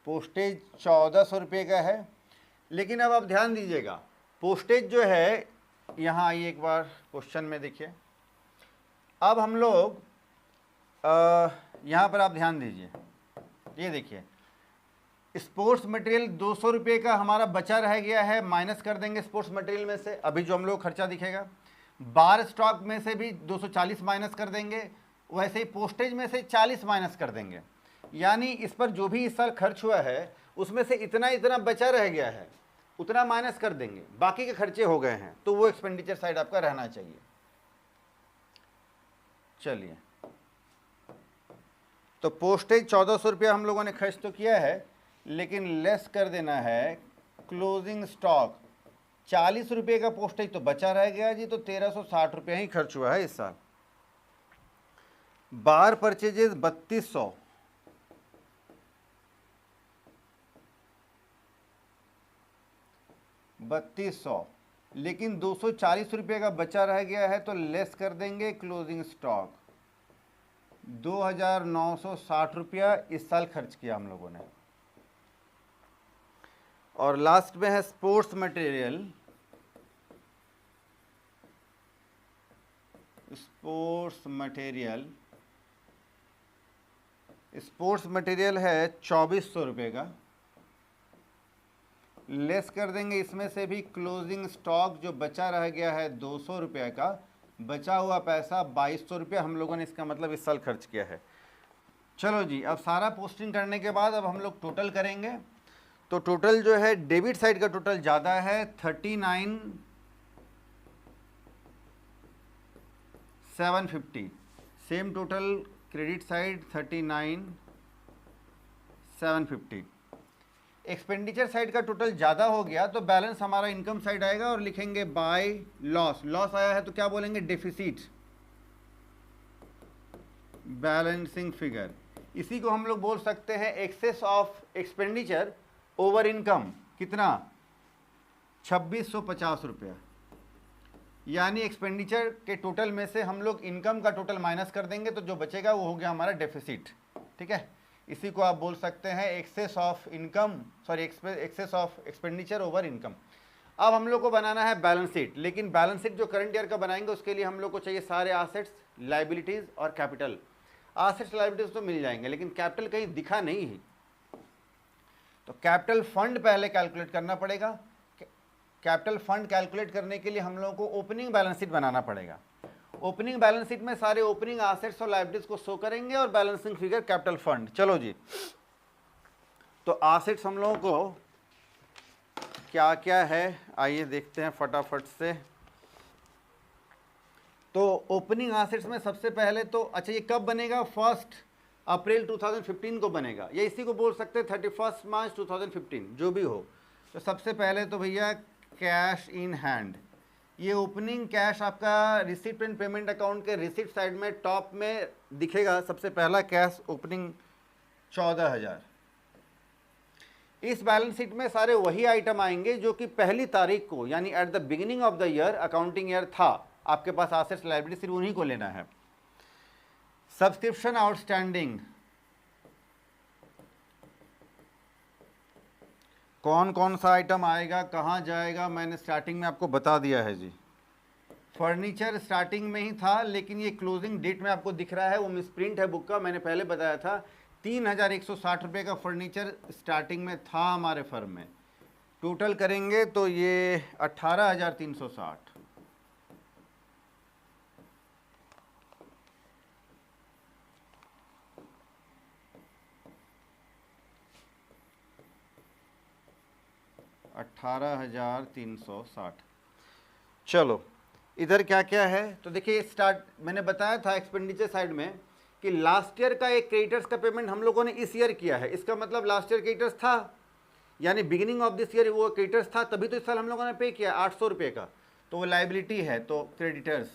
[SPEAKER 1] 1,400 रुपये का है। लेकिन अब आप ध्यान दीजिएगा, पोस्टेज जो है, यहाँ आइए एक बार क्वेश्चन में देखिए। अब हम लोग यहाँ पर आप ध्यान दीजिए, ये देखिए स्पोर्ट्स मटेरियल 200 रुपये का हमारा बचा रह गया है, माइनस कर देंगे स्पोर्ट्स मटेरियल में से, अभी जो हम लोग खर्चा दिखेगा। बार स्टॉक में से भी 240 माइनस कर देंगे, वैसे ही पोस्टेज में से 40 माइनस कर देंगे। यानी इस पर जो भी इस साल खर्च हुआ है उसमें से इतना इतना बचा रह गया है, उतना माइनस कर देंगे, बाकी के खर्चे हो गए हैं, तो वो एक्सपेंडिचर साइड आपका रहना चाहिए। चलिए, तो पोस्टेज 1,400 रुपया हम लोगों ने खर्च तो किया है, लेकिन लेस कर देना है क्लोजिंग स्टॉक। 40 रुपये का पोस्टेज तो बचा रह गया जी, तो 1,360 रुपया ही खर्च हुआ है इस साल। बार परचेजेस 3,200, लेकिन 240 रुपये का बचा रह गया है तो लेस कर देंगे क्लोजिंग स्टॉक। 2960 रुपया इस साल खर्च किया हम लोगों ने। और लास्ट में है स्पोर्ट्स मटेरियल। स्पोर्ट्स मटेरियल है 2400 रुपये का। लेस कर देंगे इसमें से भी क्लोजिंग स्टॉक जो बचा रह गया है 200 रुपये का। बचा हुआ पैसा 2200 रुपये हम लोगों ने इसका मतलब इस साल खर्च किया है। चलो जी, अब सारा पोस्टिंग करने के बाद अब हम लोग टोटल करेंगे। तो टोटल जो है डेबिट साइड का टोटल ज़्यादा है 39,750। Same total credit side 39,750। Expenditure side का टोटल ज़्यादा हो गया तो बैलेंस हमारा इनकम साइड आएगा और लिखेंगे बाय लॉस। लॉस आया है तो क्या बोलेंगे? Deficit, balancing figure. इसी को हम लोग बोल सकते हैं excess of expenditure over income. कितना? 2650 रुपया। यानी एक्सपेंडिचर के टोटल में से हम लोग इनकम का टोटल माइनस कर देंगे तो जो बचेगा वो हो गया हमारा डेफिसिट। ठीक है, इसी को आप बोल सकते हैं excess of income, sorry excess of expenditure over income. अब हम लोग को बनाना है बैलेंस शीट, लेकिन बैलेंस शीट जो करंट ईयर का बनाएंगे उसके लिए हम लोग को चाहिए सारे एसेट्स, लायबिलिटीज़ और कैपिटल। एसेट्स लायबिलिटीज़ तो मिल जाएंगे लेकिन कैपिटल कहीं दिखा नहीं है, तो कैपिटल फंड पहले कैलकुलेट करना पड़ेगा। कैपिटल फंड कैलकुलेट करने के लिए हम लोगों को ओपनिंग बैलेंस शीट बनाना पड़ेगा। ओपनिंग बैलेंस शीट में सारे ओपनिंग एसेट्स और लायबिलिटीज को शो करेंगे और बैलेंसिंग फिगर कैपिटल फंड। चलो जी, तो एसेट्स हम लोगों को क्या क्या है आइए देखते हैं फटाफट से। तो ओपनिंग एसेट्स में सबसे पहले तो अच्छा ये कब बनेगा? 1 अप्रैल 2015 को बनेगा, या इसी को बोल सकते हैं 31 मार्च 2015, जो भी हो। तो सबसे पहले तो भैया कैश इन हैंड, ये ओपनिंग कैश आपका रिसीट एंड पेमेंट अकाउंट के रिसीट साइड में टॉप में दिखेगा। सबसे पहला कैश ओपनिंग 14,000। इस बैलेंस शीट में सारे वही आइटम आएंगे जो कि पहली तारीख को यानी at the beginning of the year accounting year था आपके पास एसेट्स लायबिलिटी, सिर्फ उन्हीं को लेना है। सब्सक्रिप्शन आउटस्टैंडिंग, कौन कौन सा आइटम आएगा, कहाँ जाएगा, मैंने स्टार्टिंग में आपको बता दिया है जी। फर्नीचर स्टार्टिंग में ही था लेकिन ये क्लोजिंग डेट में आपको दिख रहा है, वो मिसप्रिंट है बुक का, मैंने पहले बताया था। 3,160 रुपये का फर्नीचर स्टार्टिंग में था हमारे फर्म में। टोटल करेंगे तो ये 18,360। चलो इधर क्या क्या है तो देखिए, स्टार्ट मैंने बताया था एक्सपेंडिचर साइड में कि लास्ट ईयर का एक क्रेडिटर्स का पेमेंट हम लोगों ने इस ईयर किया है। इसका मतलब लास्ट ईयर क्रेडिटर्स था, यानी बिगिनिंग ऑफ दिस ईयर वो क्रेडिटर्स था, तभी तो इस साल हम लोगों ने पे किया 800 रुपये का, तो वो लाइबिलिटी है। तो क्रेडिटर्स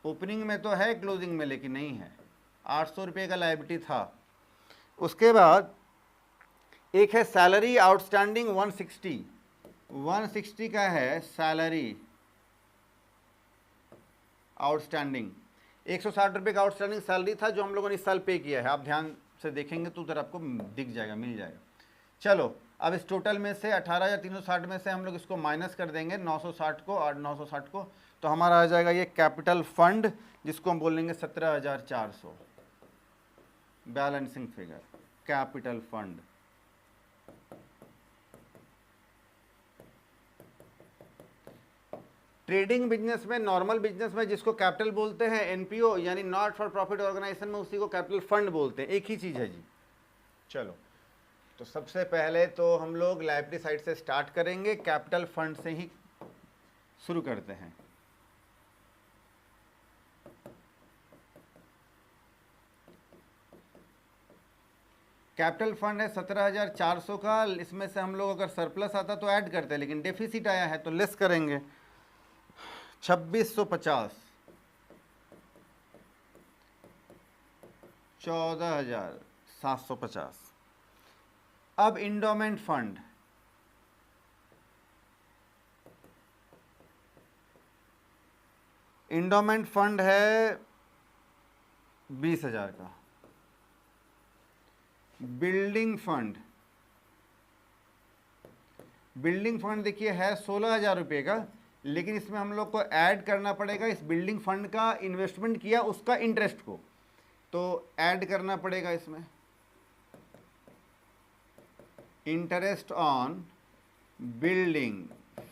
[SPEAKER 1] ओपनिंग में तो है, क्लोजिंग में लेकिन नहीं है। 800 रुपये का लाइबिलिटी था। उसके बाद एक है सैलरी आउटस्टैंडिंग 160 का है सैलरी आउटस्टैंडिंग। 160 रुपये का आउटस्टैंडिंग सैलरी था जो हम लोगों ने इस साल पे किया है। आप ध्यान से देखेंगे तो उधर आपको दिख जाएगा, मिल जाएगा। चलो अब इस टोटल में से 18,360 में से हम लोग इसको माइनस कर देंगे 960 को और 960 को, तो हमारा आ जाएगा ये कैपिटल फंड, जिसको हम बोलेंगे 17,400। Balancing figure capital fund. Trading business में, नॉर्मल बिजनेस में जिसको कैपिटल बोलते हैं, एनपीओ यानी नॉट फॉर प्रॉफिट ऑर्गेनाइजेशन में उसी को कैपिटल फंड बोलते हैं, एक ही चीज़ है जी। चलो तो सबसे पहले तो हम लोग लायबिलिटी साइड से स्टार्ट करेंगे, कैपिटल फंड से ही शुरू करते हैं। कैपिटल फंड है 17,400 का, इसमें से हम लोग अगर सरप्लस आता तो ऐड करते हैं, लेकिन डेफिसिट आया है तो लेस करेंगे 2,650। 14,750। अब इंडोमेंट फंड, इंडोमेंट फंड है 20,000 का। बिल्डिंग फंड देखिए है 16,000 रुपये का, लेकिन इसमें हम लोग को ऐड करना पड़ेगा इस बिल्डिंग फंड का इन्वेस्टमेंट किया उसका इंटरेस्ट को, तो ऐड करना पड़ेगा इसमें interest on building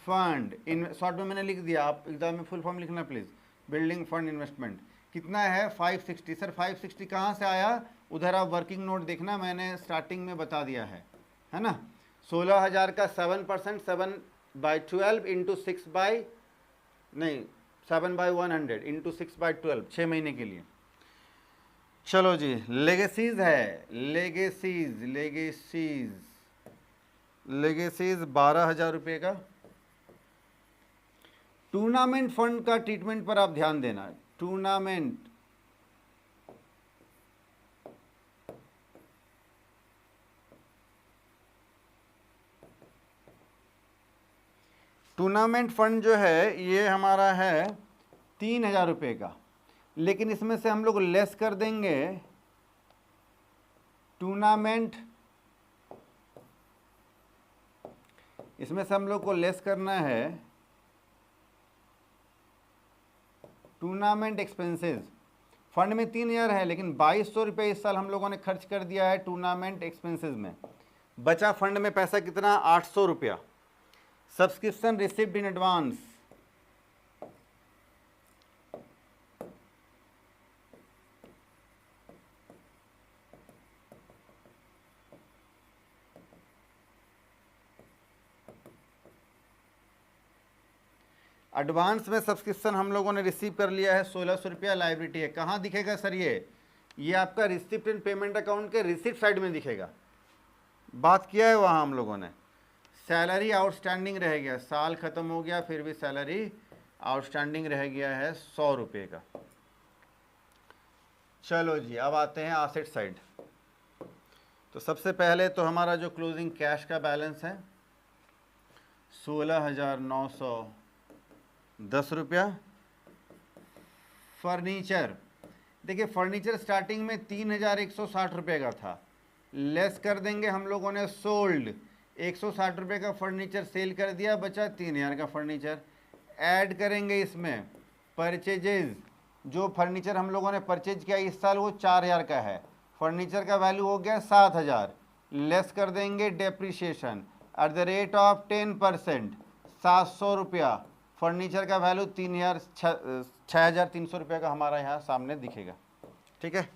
[SPEAKER 1] fund. In short में मैंने लिख दिया, आप एग्जाम में फुल फॉर्म लिखना प्लीज। बिल्डिंग फंड इन्वेस्टमेंट कितना है 560। सर 560 कहाँ से आया, उधर आप वर्किंग नोट देखना, मैंने स्टार्टिंग में बता दिया है ना। 16,000 का 7%, 7/12 इंटू 7/100 इंटू 6/12, 6 महीने के लिए। चलो जी, लेगेसीज है, लेगेसीज 12,000 रुपये का। टूर्नामेंट फंड का ट्रीटमेंट पर आप ध्यान देना। टूर्नामेंट फंड जो है ये हमारा है 3,000 रुपये का, लेकिन इसमें से हम लोग लेस कर देंगे टूर्नामेंट, इसमें से हम लोग को लेस करना है टूर्नामेंट एक्सपेंसेस। फंड में 3,000 है, लेकिन 2,200 रुपये इस साल हम लोगों ने खर्च कर दिया है टूर्नामेंट एक्सपेंसेस में। बचा फंड में पैसा कितना, 800 रुपया। Subscription receipt in advance, advance में सब्सक्रिप्शन हम लोगों ने रिसीव कर लिया है 1,600 रुपया। लाइबिलिटी है, कहाँ दिखेगा सर ये आपका रिसिप्ट एंड पेमेंट अकाउंट के रिसिप्ट साइड में दिखेगा, बात किया है वहाँ हम लोगों ने। सैलरी आउटस्टैंडिंग रह गया, साल ख़त्म हो गया फिर भी सैलरी आउटस्टैंडिंग रह गया है 100 रुपये का। चलो जी, अब आते हैं एसेट साइड। तो सबसे पहले तो हमारा जो क्लोजिंग कैश का बैलेंस है 16,910 रुपया। फर्नीचर, देखिए फर्नीचर स्टार्टिंग में 3,160 रुपये का था, लेस कर देंगे हम लोगों ने सोल्ड, 160 रुपये का फर्नीचर सेल कर दिया, बचा 3,000 का फर्नीचर। ऐड करेंगे इसमें परचेजेज, जो फर्नीचर हम लोगों ने परचेज किया इस साल वो 4,000 का है, फर्नीचर का वैल्यू हो गया 7,000। लेस कर देंगे depreciation at the rate of 10%, 700 रुपया। फर्नीचर का वैल्यू 6,300 रुपये का हमारा यहाँ सामने दिखेगा, ठीक है।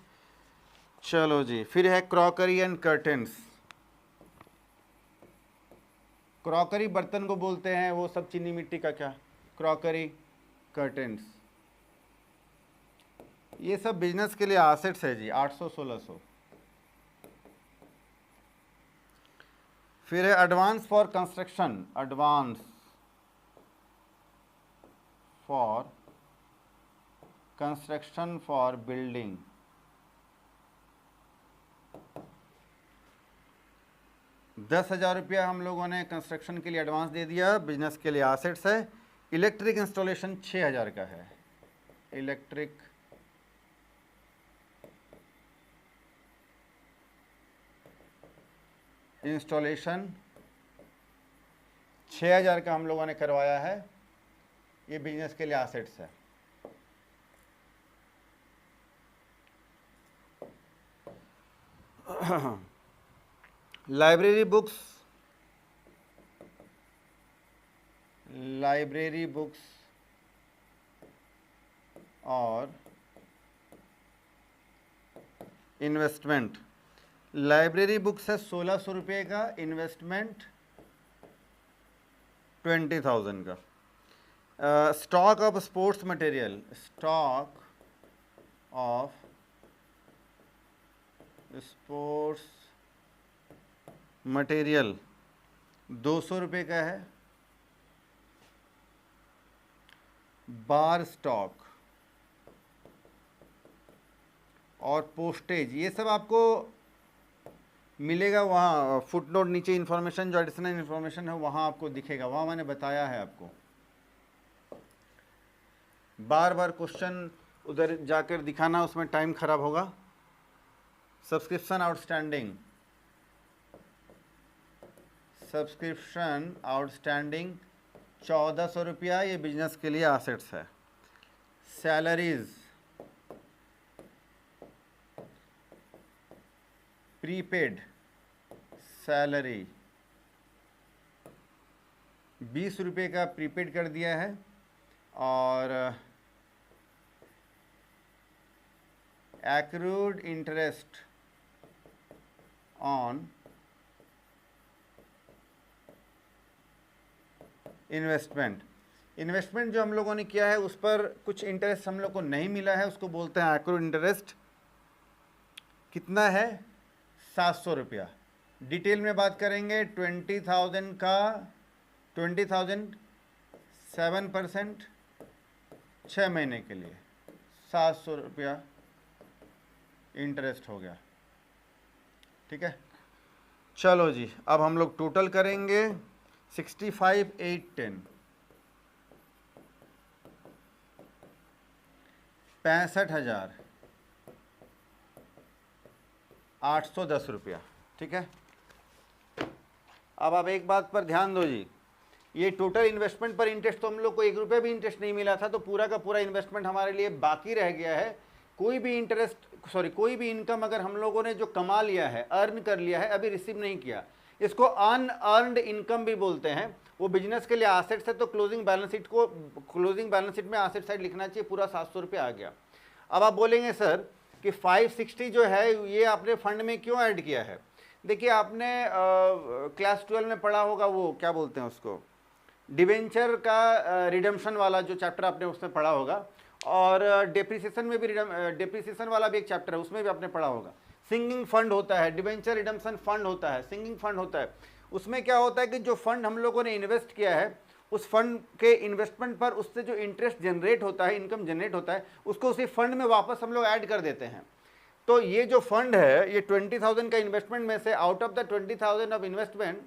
[SPEAKER 1] चलो जी, फिर है क्रॉकरी एंड कर्टेंस। क्रॉकरी बर्तन को बोलते हैं, वो सब चीनी मिट्टी का क्या, क्रॉकरी कर्टेंस, ये सब बिजनेस के लिए एसेट्स है जी, 800-1,600। फिर है advance for construction, advance for construction for building, ₹10,000 हम लोगों ने कंस्ट्रक्शन के लिए एडवांस दे दिया, बिजनेस के लिए एसेट्स है। इलेक्ट्रिक इंस्टॉलेशन 6,000 का है, इलेक्ट्रिक इंस्टॉलेशन 6,000 का हम लोगों ने करवाया है, ये बिजनेस के लिए एसेट्स है। लाइब्रेरी बुक्स और इन्वेस्टमेंट। लाइब्रेरी बुक्स है 1,600 रुपये का, इन्वेस्टमेंट 20,000 का। Stock of sports material, stock of sports material 200 रुपये का है। बार स्टॉक और पोस्टेज, ये सब आपको मिलेगा वहाँ फुटनोट नीचे, इन्फॉर्मेशन जो एडिशनल इन्फॉर्मेशन है वहाँ आपको दिखेगा, वहाँ मैंने बताया है आपको। बार बार क्वेश्चन उधर जाकर दिखाना, उसमें टाइम खराब होगा। सब्सक्रिप्शन आउटस्टैंडिंग, सब्सक्रिप्शन आउटस्टैंडिंग 1400 रुपया, ये बिजनेस के लिए एसेट्स है। सैलरीज, प्रीपेड सैलरी 20 रुपये का प्रीपेड कर दिया है, और accrued interest on investment, investment जो हम लोगों ने किया है उस पर कुछ इंटरेस्ट हम लोग को नहीं मिला है, उसको बोलते हैं एक्रूड इंटरेस्ट। कितना है? 700 रुपया। डिटेल में बात करेंगे, 20,000 का 20,000 7% 6 महीने के लिए 700 रुपया इंटरेस्ट हो गया। ठीक है, चलो जी, अब हम लोग टोटल करेंगे। 65,810 65,810 रुपया। ठीक है, अब आप एक बात पर ध्यान दो जी, ये टोटल इन्वेस्टमेंट पर इंटरेस्ट तो हम लोग को 1 रुपये भी इंटरेस्ट नहीं मिला था, तो पूरा का पूरा इन्वेस्टमेंट हमारे लिए बाकी रह गया है। कोई भी कोई भी इनकम अगर हम लोगों ने जो कमा लिया है, अर्न कर लिया है, अभी रिसीव नहीं किया, इसको अनअर्नड इनकम भी बोलते हैं। वो बिजनेस के लिए एसेट्स है, तो क्लोजिंग बैलेंस शीट में एसेट साइड लिखना चाहिए, पूरा 700 रुपये आ गया। अब आप बोलेंगे सर कि 560 जो है ये आपने फंड में क्यों ऐड किया है? देखिए, आपने क्लास 12 में पढ़ा होगा, वो क्या बोलते हैं उसको, डिवेंचर का रिडम्पशन वाला जो चैप्टर आपने उसमें पढ़ा होगा, और डेप्रिसिएशन में भी डेप्रिसिएशन वाला भी एक चैप्टर है, उसमें भी आपने पढ़ा होगा। सिंगिंग फंड होता है, डिवेंचर रिडम्पशन फंड होता है, सिंगिंग फंड होता है। उसमें क्या होता है कि जो फंड हम लोगों ने इन्वेस्ट किया है, उस फंड के इन्वेस्टमेंट पर उससे जो इंटरेस्ट जनरेट होता है, इनकम जनरेट होता है, उसको उसी फंड में वापस हम लोग ऐड कर देते हैं। तो ये जो फंड है, ये 20,000 का इन्वेस्टमेंट में से out of the 20,000 of investment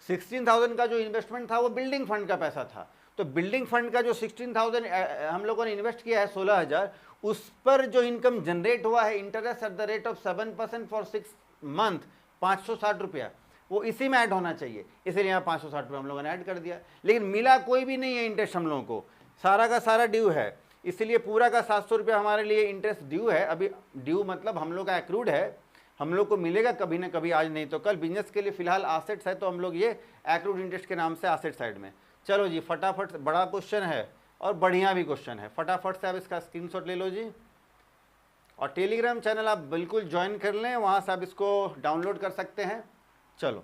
[SPEAKER 1] 16,000 का जो इन्वेस्टमेंट था वो बिल्डिंग फंड का पैसा था। तो बिल्डिंग फंड का जो 16,000 हम लोगों ने इन्वेस्ट किया है, 16,000, उस पर जो इनकम जनरेट हुआ है, interest at the rate of 7% for 6 month, 560 रुपया, वो इसी में ऐड होना चाहिए। इसीलिए यहाँ 560 रुपये हम लोगों ने ऐड कर दिया, लेकिन मिला कोई भी नहीं है इंटरेस्ट हम लोगों को, सारा का सारा ड्यू है। इसलिए पूरा का 700 रुपया हमारे लिए इंटरेस्ट ड्यू है। अभी ड्यू मतलब हम लोग का एक्रूड है, हम लोग को मिलेगा कभी ना कभी, आज नहीं तो कल। बिजनेस के लिए फिलहाल एसेट्स है, तो हम लोग ये एक्रूड इंटरेस्ट के नाम से एसेट साइड में। चलो जी, फटाफट, बड़ा क्वेश्चन है और बढ़िया भी क्वेश्चन है, फटाफट से आप इसका स्क्रीनशॉट ले लो जी। और टेलीग्राम चैनल आप बिल्कुल ज्वाइन कर लें, वहाँ से आप इसको डाउनलोड कर सकते हैं। चलो,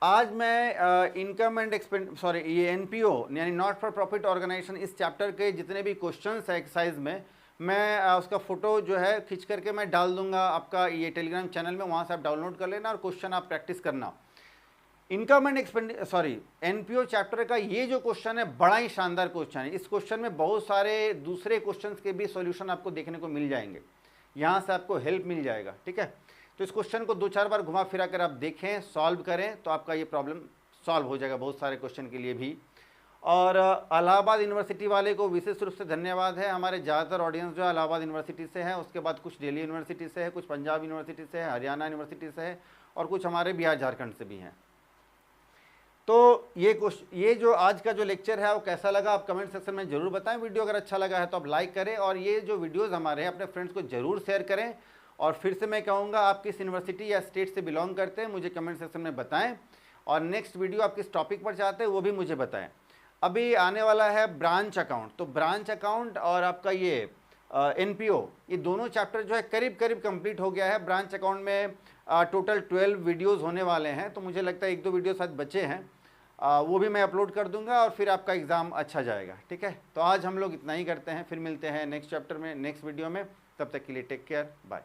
[SPEAKER 1] आज मैं इनकम एंड ये एनपीओ यानी नॉट फॉर प्रॉफिट ऑर्गेनाइजेशन, इस चैप्टर के जितने भी क्वेश्चंस है एक्सरसाइज में, मैं उसका फोटो जो है खींच करके मैं डाल दूंगा आपका ये टेलीग्राम चैनल में, वहाँ से आप डाउनलोड कर लेना और क्वेश्चन आप प्रैक्टिस करना। इनकम एंड एनपीओ चैप्टर का ये जो क्वेश्चन है, बड़ा ही शानदार क्वेश्चन है। इस क्वेश्चन में बहुत सारे दूसरे क्वेश्चंस के भी सॉल्यूशन आपको देखने को मिल जाएंगे, यहाँ से आपको हेल्प मिल जाएगा। ठीक है, तो इस क्वेश्चन को 2-4 बार घुमा फिरा कर आप देखें, सॉल्व करें, तो आपका ये प्रॉब्लम सॉल्व हो जाएगा बहुत सारे क्वेश्चन के लिए भी। और इलाहाबाद यूनिवर्सिटी वाले को विशेष रूप से धन्यवाद है। हमारे ज़्यादातर ऑडियंस जो है इलाहाबाद यूनिवर्सिटी से है, उसके बाद कुछ दिल्ली यूनिवर्सिटी से है, कुछ पंजाब यूनिवर्सिटी से है, हरियाणा यूनिवर्सिटी से है, और कुछ हमारे बिहार झारखंड से भी हैं। तो ये जो आज का जो लेक्चर है वो कैसा लगा आप कमेंट सेक्शन में ज़रूर बताएं। वीडियो अगर अच्छा लगा है तो आप लाइक करें, और ये जो वीडियोज़ हमारे हैं अपने फ्रेंड्स को ज़रूर शेयर करें। और फिर से मैं कहूँगा, आप किस यूनिवर्सिटी या स्टेट से बिलोंग करते हैं मुझे कमेंट सेक्शन में बताएं, और नेक्स्ट वीडियो आप किस टॉपिक पर चाहते हैं वो भी मुझे बताएं। अभी आने वाला है ब्रांच अकाउंट, तो ब्रांच अकाउंट और आपका ये एनपीओ, ये दोनों चैप्टर जो है करीब करीब कंप्लीट हो गया है। ब्रांच अकाउंट में टोटल 12 वीडियोज़ होने वाले हैं, तो मुझे लगता है 1-2 वीडियो शायद बचे हैं, वो भी मैं अपलोड कर दूंगा, और फिर आपका एग्ज़ाम अच्छा जाएगा। ठीक है, तो आज हम लोग इतना ही करते हैं, फिर मिलते हैं नेक्स्ट चैप्टर में, नेक्स्ट वीडियो में। तब तक के लिए टेक केयर, बाय।